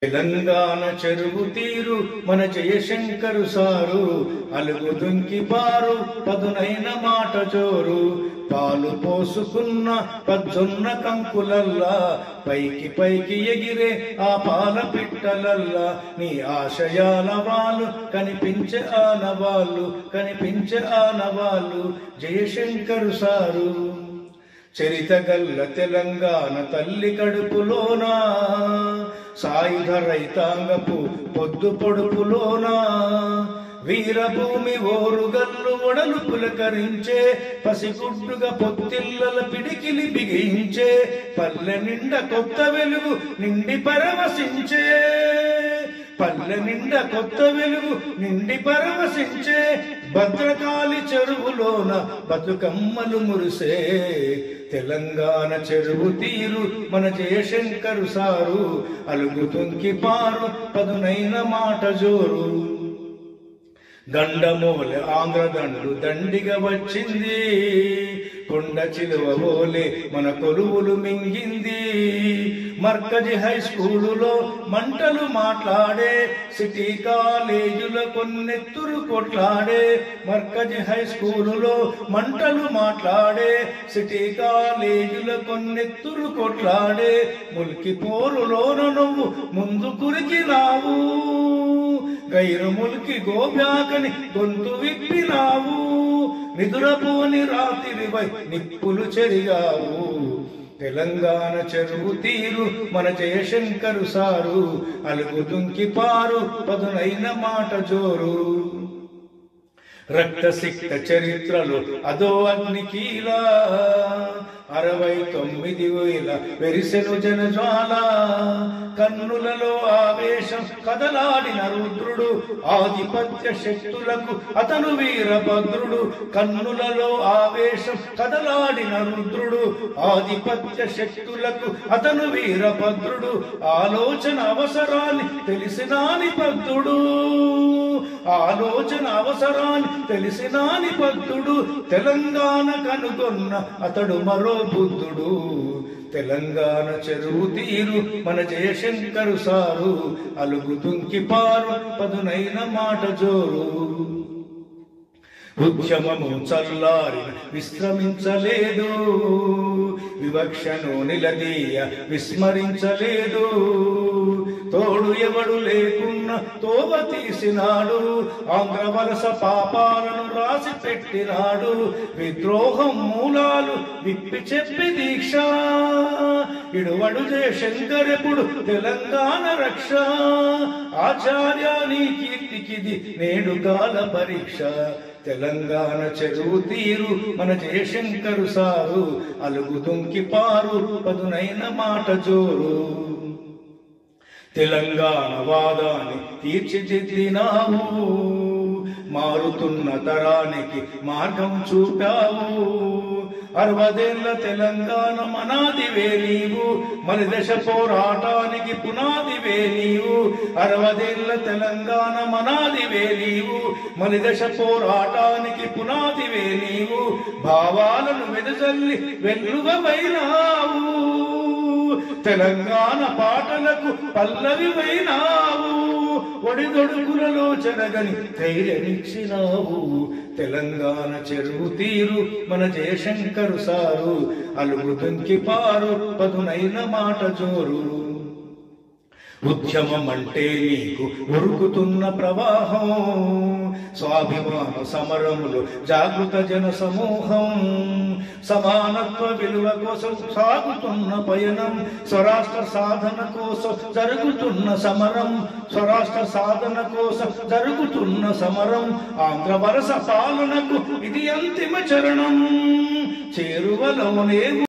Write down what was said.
తెలంగాణ చెరువు తీరు మన జయశంకరు సారు అలుగు దుంకి పారు పదునైన మాట జోరు పాలు పోసుకున్న పజ్జొన్న కంకులల్లా పైకి పైకి ఎగిరే ఆ పాల పిట్టలల్లా నీ ఆశయాల వాళ్ళు కనిపించే ఆనవాళ్ళు జయశంకరు సారు చరితగల్ల తెలంగాణ తల్లి కడుపులోనా సాయుధ రైతాంగపు పొద్దు పొడుపులోనా వీరభూమి ఓరుగల్లు ఒడలు పులకరించే పసిగుడ్డుగా పొత్తిళ్ళల పిడికిలి బిగించే పల్లె నిండా కొత్త వెలుగు నిండి పరవశించే భద్రకాళి చెరువులోన బతుకమ్మలు మురిసే తెలంగాణ చెరువు తీరు మన జయశంకరు సారు అలుగు దుంకి పారు పదునైన మాట జోరు దండమూల ఆంధ్రదండు దండిగా వచ్చింది కొండ చిలువ బోలే మన కొలువులు మింగింది మర్కజి హై స్కూలులో మంటలు మాట్లాడే సిటీ కాలేజీల కొన్నెత్తురు కొట్లాడే మర్కజి హై స్కూలులో మంటలు మాట్లాడే సిటీ కాలేజీల కొన్నెత్తురు కొట్లాడే ముల్కి పోరులోన నువ్వు ముందు కురికినావు గైరు ముల్కి గోబ్యాకని గొంతు విప్పినావు నిదురపోని రాత్రివై నిప్పులు చెరిగావు తెలంగాణ చెరువు తీరు మన జయశంకరు సారు అలుగు దుంకి పారు పదునైన మాట జోరు రక్తసిక్త చరిత్రలు అదో అగ్నికీలా 69,000 వెరిసెను జనజ్వాల కన్నులలో ఆవేశం కదలాడిన రుద్రుడు ఆధిపత్య శక్తులకు అతను వీరభద్రుడు కన్నులలో ఆవేశం కదలాడిన రుద్రుడు ఆధిపత్య శక్తులకు అతను వీరభద్రుడు ఆలోచన అవసరాన్ని తెలిసినాని భద్రుడు తెలంగాణ కనుగొన్న అతడు మరో బుద్ధుడు తెలంగాణ చెరువు తీరు మన జయశంకరు సారు అలుగు దుంకి పారు పదునైన మాట జోరు ఉద్యమము చల్లారి విశ్రమించలేదు వివక్షను నిలదీయ విస్మరించలేదు తోడు ఎవడు లేకున్న తోవ తీసినాడు ఆంధ్ర వలస పాపాలను రాసి పెట్టినాడు విద్రోహం మూలాలు విప్పి చెప్పి దీక్ష ఇడువడు జయశంకరెప్పుడు తెలంగాణ రక్ష ఆచార్య నీ కీర్తికిది నేడు కాల పరీక్ష తెలంగాణ చెరువు తీరు మన జయశంకరు సారు అలుగు దుంకి పారు పదునైన మాట జోరు తెలంగాణ వాదాన్ని తీర్చిదిద్దినావు మారుతున్న తరానికి మార్గం చూపావు 60 ఏళ్ల తెలంగాణ మనాదివే నీవు మన దశ పోరాటానికి పునాదివే నీవు 60 ఏళ్ల తెలంగాణ మనాదివే నీవు మన దశ పోరాటానికి పునాదివే నీవు భావాలను వెదజల్లి వెల్లువైనావు తెలంగాణ పాటలకు పల్లవివైనావు ఒడిదొడుకులలో చెరగని ధైర్యమిచ్చినావు తెలంగాణ చెరువు తీరు మన జయశంకరు సారు అలుగు దుంకి పారు పదునైన మాట జోరు ఉద్యమం అంటే నీకు ఉరుకుతున్న ప్రవాహం స్వాభిమాన సమరములు జాగృత జన సమూహం సమానత్వ విలువ కోసం సాగుతున్న పయనం స్వరాష్ట్ర సాధన కోసం జరుగుతున్న సమరం ఆంధ్ర వలస పాలనకు ఇది అంతిమ చరణం చేరువలోనే